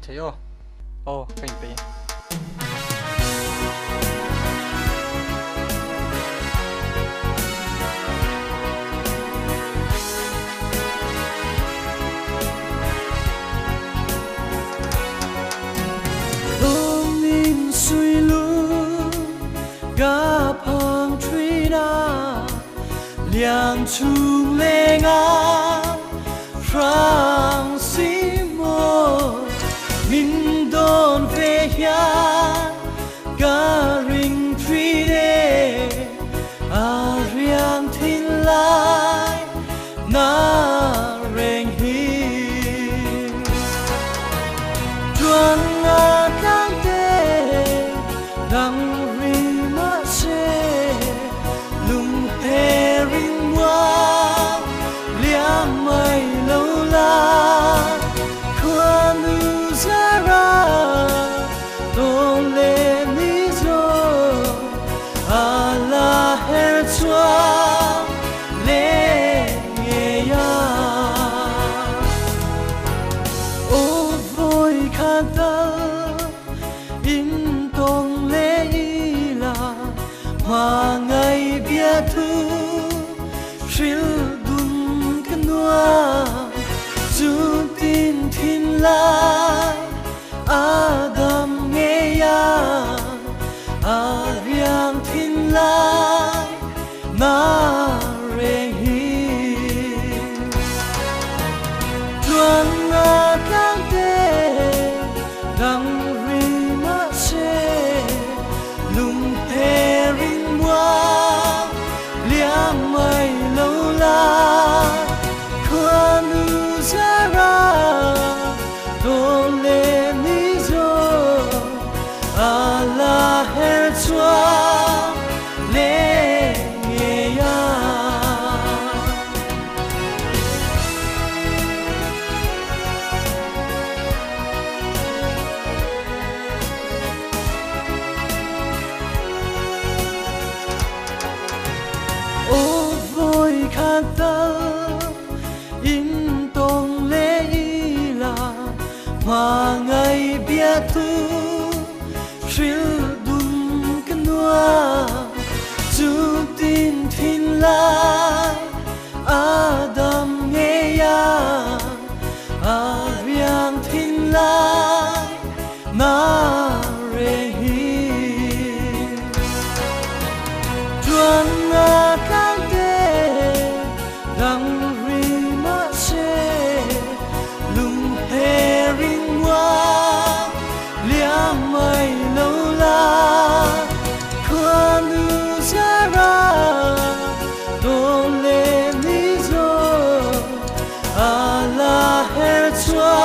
เทโยโอ้เป็นปี两处雷啊，双心莫，明东飞呀，嘎林吹的，阿亮听来那人嘿，转啊当的，当人马些，龙黑。Mà ngày biết thu Shil dun kanwa Dù tin tin lại Adam nghe ya Ariang tin lại Na re hi Tuan na kang te Dang ri ma se Lung te mai lâu la khoan ra tôn lên đi rồi Allah her choa lên nghe ya ta in tông lễ là mà ngày biết thu siêu đun cái noa dù tin tin lại Adam nghe ya Ariang tin lại na re hi tuan na kang Dang ri ma se lung he ring wa liam mai lâu la khoan ra tôn lên đi rồi Allah her choa